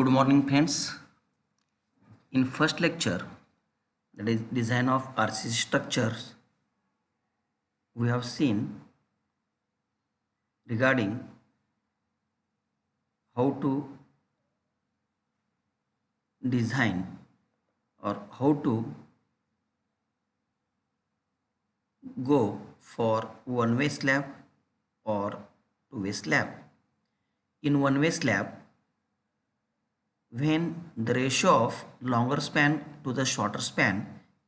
Good morning, friends. In first lecture, that is design of RCC structures, we have seen regarding how to design or how to go for one-way slab or two-way slab. In one-way slab, when the ratio of longer span to the shorter span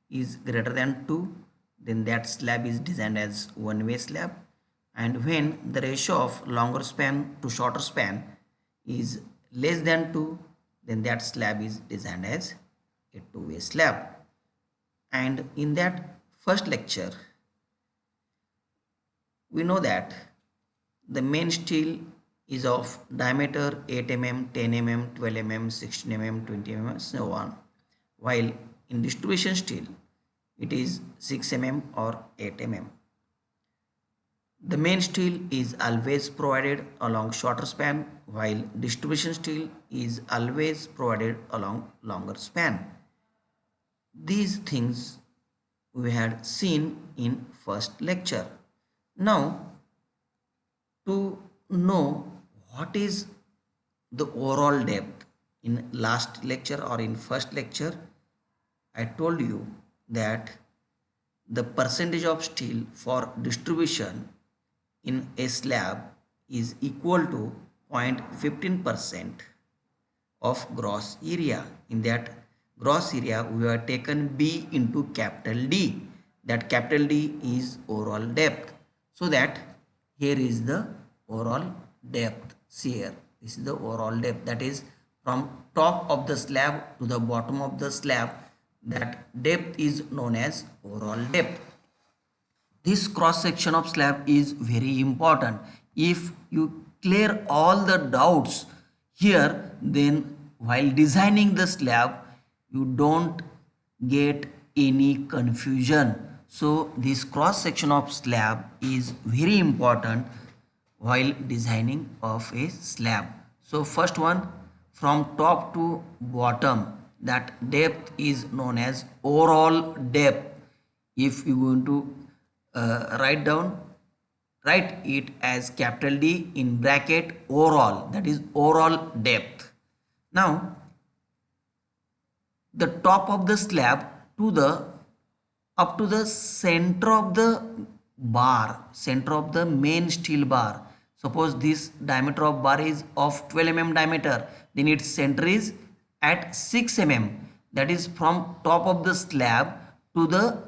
is greater than 2, then that slab is designed as one-way slab, and when the ratio of longer span to shorter span is less than 2, then that slab is designed as a two-way slab. And in that first lecture, we know that the main steel is of diameter 8 mm, 10 mm, 12 mm, 16 mm, 20 mm, so on. While in distribution steel, it is 6 mm or 8 mm. The main steel is always provided along shorter span, while distribution steel is always provided along longer span. These things we had seen in first lecture. Now, to know what is the overall depth, in last lecture or in first lecture I told you that the percentage of steel for distribution in a slab is equal to 0.15% of gross area. In that gross area we have taken B into capital D. That capital D is overall depth. So that here is the overall depth. See here, this is the overall depth, that is from top of the slab to the bottom of the slab. That depth is known as overall depth. This cross section of slab is very important. If you clear all the doubts here, then while designing the slab you don't get any confusion. So this cross section of slab is very important while designing of a slab. So first one, from top to bottom, that depth is known as overall depth. If you going to write it as capital D in bracket overall, that is overall depth. Now the top of the slab to the up to the center of the bar, center of the main steel bar. Suppose this diameter of bar is of 12 mm diameter, then its center is at 6 mm. That is from top of the slab to the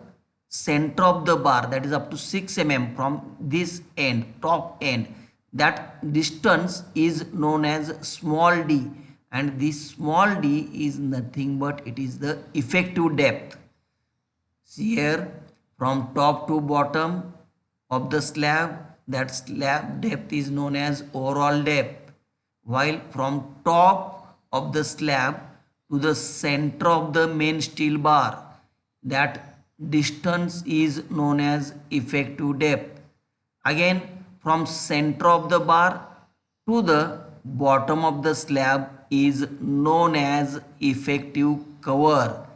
center of the bar, that is up to 6 mm from this end, top end. That distance is known as small d, and this small d is nothing but it is the effective depth. See here, from top to bottom of the slab, that slab depth is known as overall depth, while from top of the slab to the center of the main steel bar, that distance is known as effective depth. Again, from center of the bar to the bottom of the slab is known as effective cover.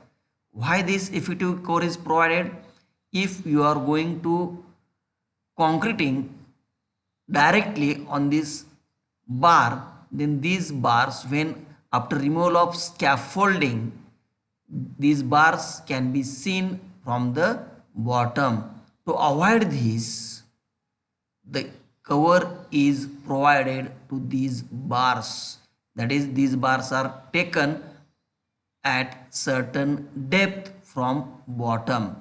Why this effective cover is provided? If you are going to concreting directly on this bar, then these bars, when after removal of scaffolding, these bars can be seen from the bottom. To avoid this, the cover is provided to these bars. That is, these bars are taken at certain depth from bottom.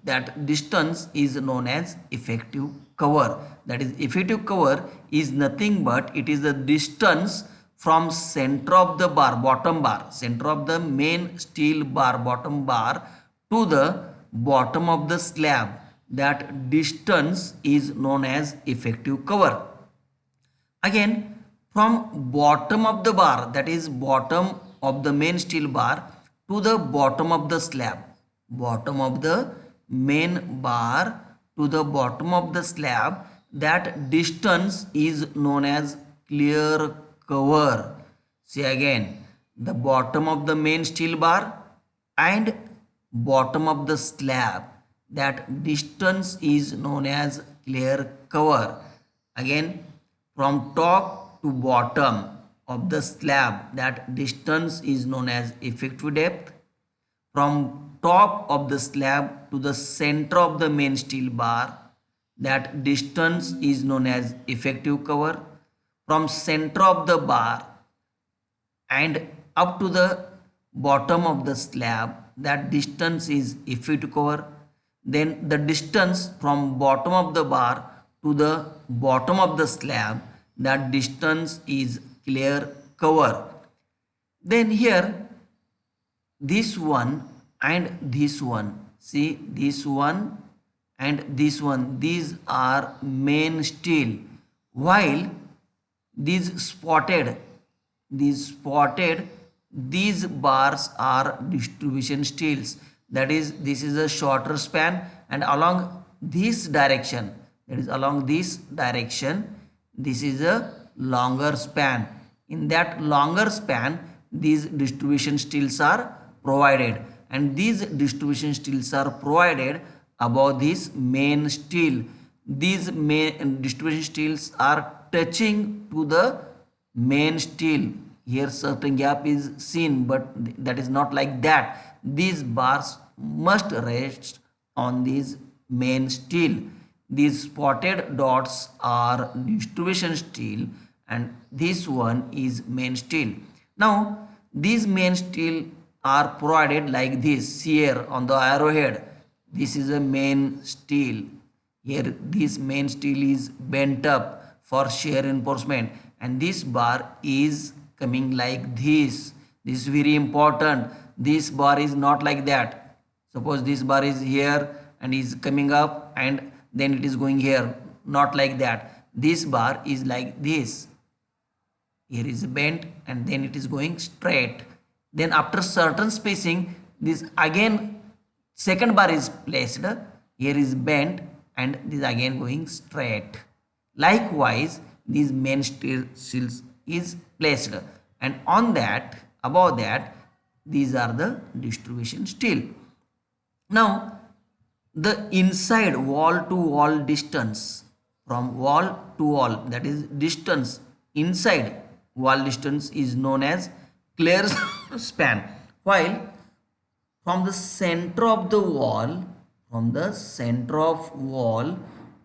That distance is known as effective cover. That is, effective cover is nothing but it is the distance from center of the bar, bottom bar, center of the main steel bar, bottom bar, to the bottom of the slab. That distance is known as effective cover. Again, from bottom of the bar, that is bottom of the main steel bar, to the bottom of the slab, bottom of the main bar to the bottom of the slab, that distance is known as clear cover. See again, the bottom of the main steel bar and bottom of the slab, that distance is known as clear cover. Again, from top to bottom of the slab, that distance is known as effective depth. From top of the slab to the center of the main steel bar, that distance is known as effective cover. From center of the bar and up to the bottom of the slab, that distance is effective cover. Then the distance from bottom of the bar to the bottom of the slab, that distance is clear cover. Then here, this one and this one, see, this one and this one, these are main steel, while these spotted, these bars are distribution steels. That is, this is a shorter span, and along this direction, that is along this direction, this is a longer span. In that longer span, these distribution steels are provided, and these distribution steels are provided above this main steel. These main distribution steels are touching to the main steel. Here certain gap is seen, but that is not like that. These bars must rest on this main steel. These spotted dots are distribution steel, and this one is main steel. Now these main steel are provided like this here on the arrowhead. This is a main steel. Here this main steel is bent up for shear reinforcement, and this bar is coming like this. This is very important. This bar is not like that. Suppose this bar is here and is coming up and then it is going here. Not like that. This bar is like this. Here is bent and then it is going straight. Then after certain spacing, this again second bar is placed. Here is bent and this again going straight. Likewise, these main steels is placed, and on that, above that, these are the distribution steel. Now the inside wall to wall distance, from wall to wall, that is distance inside wall distance, is known as clear span, while from the center of the wall, from the center of wall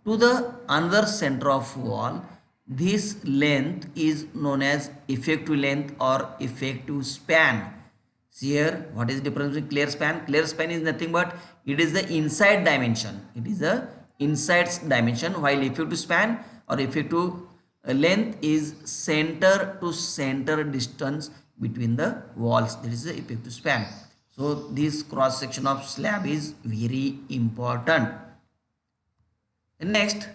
to the another center of wall, this length is known as effective length or effective span. See here, what is the difference between clear span? Clear span is nothing but it is the inside dimension. It is the inside dimension, while effective span or effective length is center to center distance between the walls. That is the effective span. So this cross section of slab is very important. Next,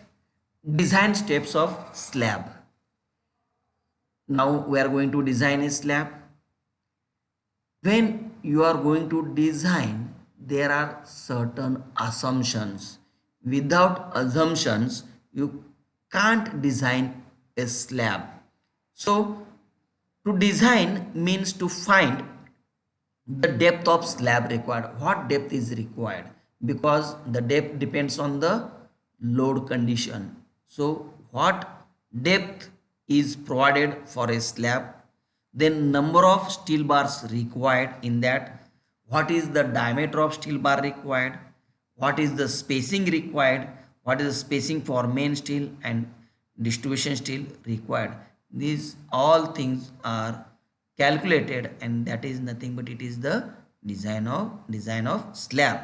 design steps of slab. Now we are going to design a slab. When you are going to design, there are certain assumptions. Without assumptions, you can't design a slab. So to design means to find the depth of slab required. What depth is required? Because the depth depends on the load condition. So what depth is provided for a slab, then number of steel bars required in that, what is the diameter of steel bar required, what is the spacing required, what is the spacing for main steel and distribution steel required. These all things are calculated, and that is nothing but it is the design of slab.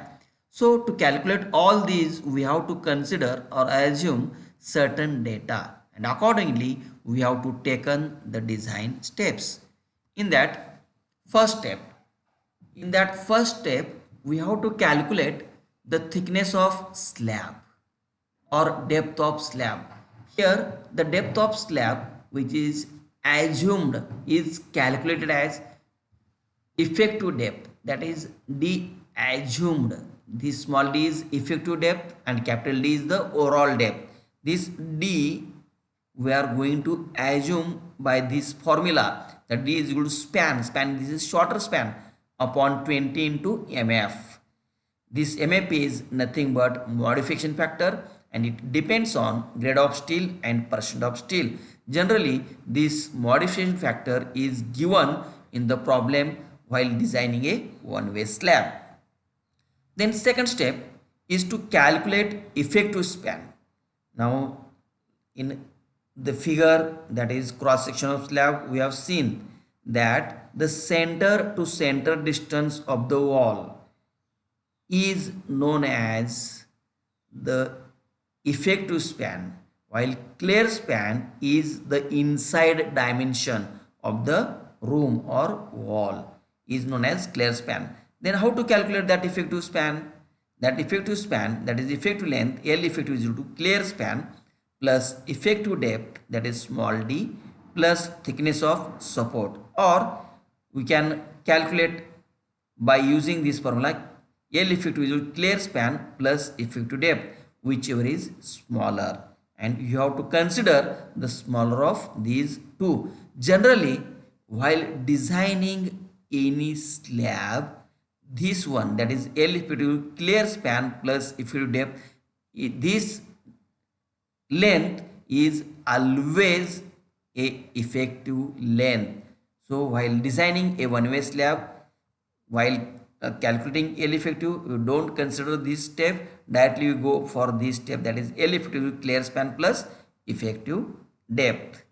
So to calculate all these, we have to consider or assume certain data, and accordingly we have to taken the design steps. In that first step, we have to calculate the thickness of slab or depth of slab. Here the depth of slab which is assumed is calculated as effective depth, that is d assumed. This small d is effective depth and capital D is the overall depth. This d we are going to assume by this formula that d is equal to span, this is shorter span, upon 20 into mf. This mf is nothing but modification factor, and it depends on grade of steel and percent of steel. Generally this modification factor is given in the problem while designing a one-way slab. Then second step is to calculate effective span. Now in the figure, that is cross section of slab, we have seen that the center to center distance of the wall is known as the effective span, while clear span is the inside dimension of the room or wall, is known as clear span. Then how to calculate that effective span? That effective span, that is effective length, L effective is equal to clear span plus effective depth, that is small d, plus thickness of support. Or we can calculate by using this formula, L effective is equal to clear span plus effective depth, whichever is smaller, and you have to consider the smaller of these two. Generally while designing any slab, this one, that is L effective clear span plus effective depth, this length is always a effective length. So while designing a one-way slab, while calculating L effective, you don't consider this step, directly you go for this step, that is L effective clear span plus effective depth.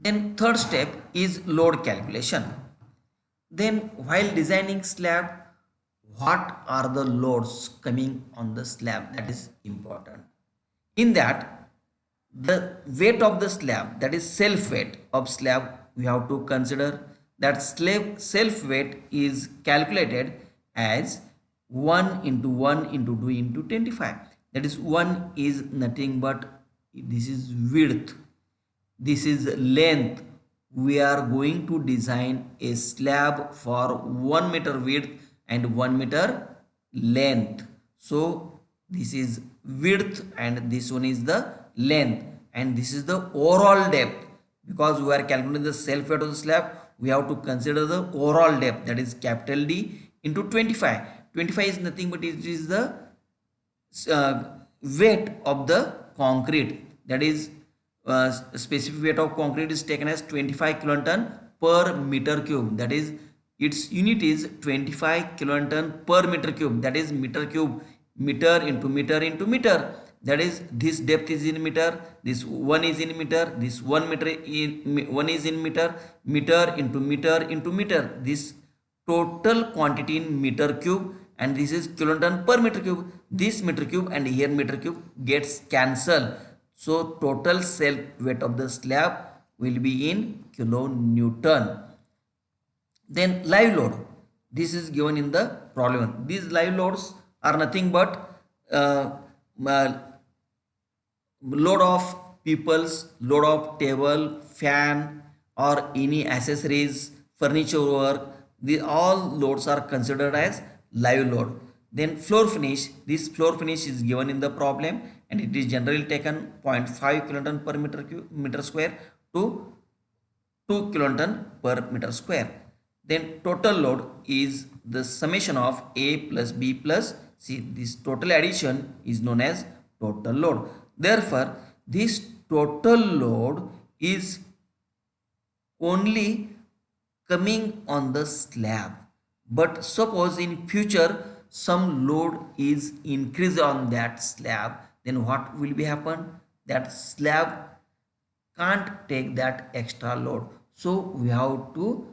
Then third step is load calculation. Then while designing slab, what are the loads coming on the slab? That is important. In that, the weight of the slab, that is self weight of slab, we have to consider that self weight is calculated as 1 into 1 into 2 into 25. That is 1 is nothing but, this is width, this is length. We are going to design a slab for 1 meter width and 1 meter length. So this is width and this one is the length, and this is the overall depth. Because we are calculating the self weight of the slab, we have to consider the overall depth, that is capital D into 25. 25 is nothing but it is the weight of the concrete, that is specific weight of concrete is taken as 25 kiloton per meter cube, that is its unit is 25 kiloton per meter cube, that is meter cube, meter into meter into meter, that is this depth is in meter, this one is in meter, this 1 meter in 1 is in meter, meter into meter into meter, this total quantity in meter cube, and this is kiloton per meter cube. This meter cube and here meter cube gets cancelled. So total self weight of the slab will be in kilonewton. Then live load, this is given in the problem. These live loads are nothing but load of people's, load of table, fan or any accessories, furniture work, the all loads are considered as live load. Then floor finish, this floor finish is given in the problem and it is generally taken 0.5 kiloton per meter square to 2 kiloton per meter square. Then total load is the summation of A plus B plus C. This total addition is known as total load. Therefore, this total load is only coming on the slab. But suppose in future some load is increased on that slab, then what will be happen? That slab can't take that extra load. So we have to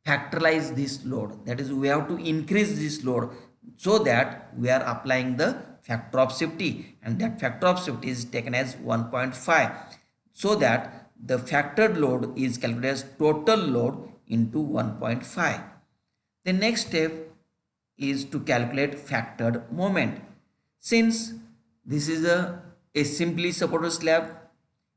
factorize this load, that is we have to increase this load so that we are applying the factor of safety, and that factor of safety is taken as 1.5, so that the factored load is calculated as total load into 1.5. The next step is to calculate factored moment. Since this is a simply supported slab,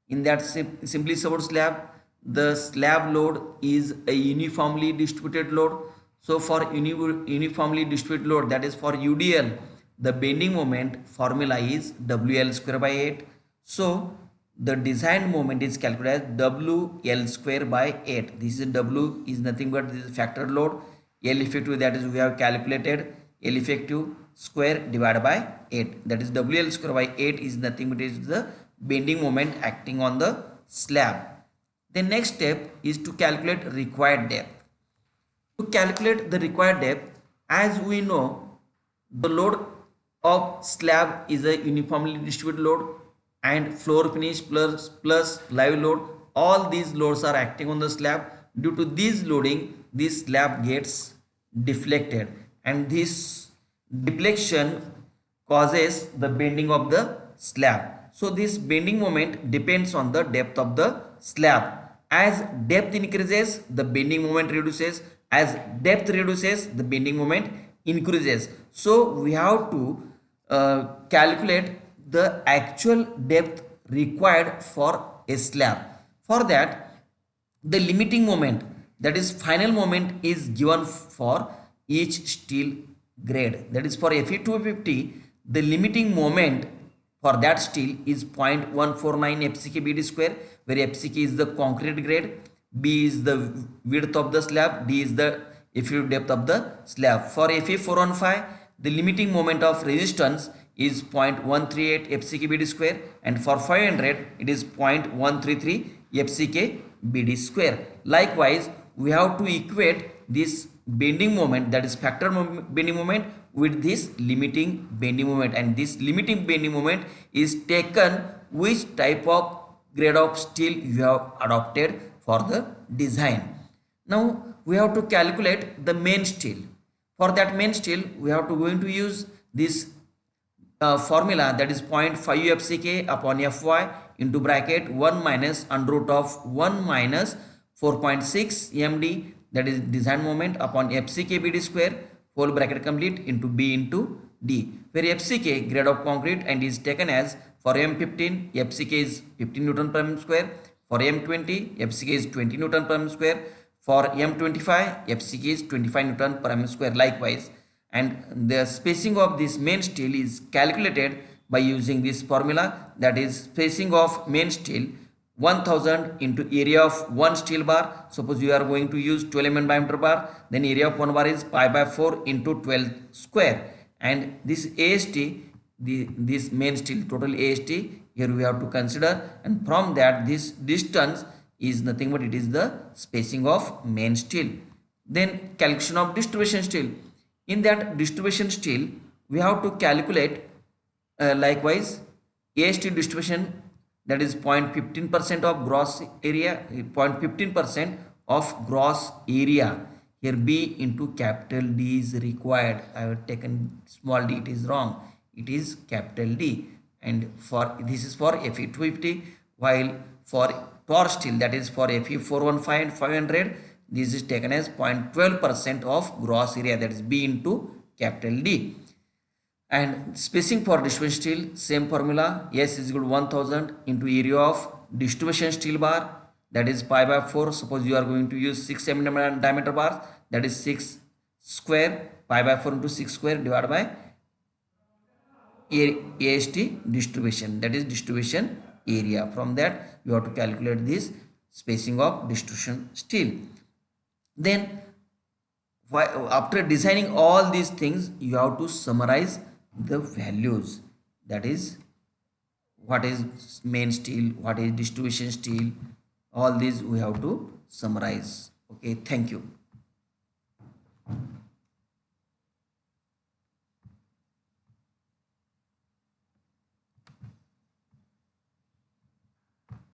in that simply supported slab, the slab load is a uniformly distributed load. So for uniformly distributed load, that is for UDL, the bending moment formula is WL square by 8. So the design moment is calculated as WL square by 8. This is W is nothing but this factor load. L effective, that is we have calculated L effective square divided by 8. That is WL square by 8 is nothing but is the bending moment acting on the slab. The next step is to calculate required depth. To calculate the required depth, as we know, the load of slab is a uniformly distributed load, and floor finish plus live load, all these loads are acting on the slab. Due to this loading, this slab gets deflected, and this deflection causes the bending of the slab. So this bending moment depends on the depth of the slab. As depth increases, the bending moment reduces. As depth reduces, the bending moment increases. So we have to calculate the actual depth required for a slab. For that, the limiting moment, that is final moment, is given for each steel grade. That is for Fe250, the limiting moment for that steel is 0.149 FCK BD square, where FCK is the concrete grade, B is the width of the slab, D is the effective depth of the slab. For Fe415, the limiting moment of resistance is 0.138 FCK BD square, and for 500 it is 0.133 FCK BD square. Likewise, we have to equate this bending moment, that is factor bending moment, with this limiting bending moment, and this limiting bending moment is taken which type of grade of steel you have adopted for the design. Now we have to calculate the main steel. For that main steel, we have to going to use this formula, that is 0.5 FCK upon Fy into bracket 1 minus under root of 1 minus 4.6 MD, that is design moment, upon FCK BD square whole bracket complete into B into D, where FCK grade of concrete and is taken as for M15 FCK is 15 Newton per mm square, for M20 FCK is 20 Newton per mm square, for M25 FCK is 25 Newton per mm square likewise. And the spacing of this main steel is calculated by using this formula, that is spacing of main steel 1000 into area of one steel bar. Suppose you are going to use 12 mm diameter bar, then area of one bar is pi by 4 into 12 square, and this AST, this main steel total AST here we have to consider, and from that this distance is nothing but it is the spacing of main steel. Then calculation of distribution steel. In that distribution steel, we have to calculate likewise AST distribution, that is 0.15% of gross area, 0.15% of gross area. Here B into capital D is required. I have taken small d, it is wrong. It is capital D, and for this is for Fe250, while for torch steel, that is for Fe415 and 500, this is taken as 0.12% of gross area, that is B into capital D. And spacing for distribution steel, same formula, S is equal to 1000 into area of distribution steel bar, that is pi by 4. Suppose you are going to use 6 mm diameter bars, that is 6 square, pi by 4 into 6 square divided by AST distribution, that is distribution area. From that you have to calculate this spacing of distribution steel. Then after designing all these things, you have to summarize the values, that is what is main steel, what is distribution steel, all these we have to summarize. Okay, thank you.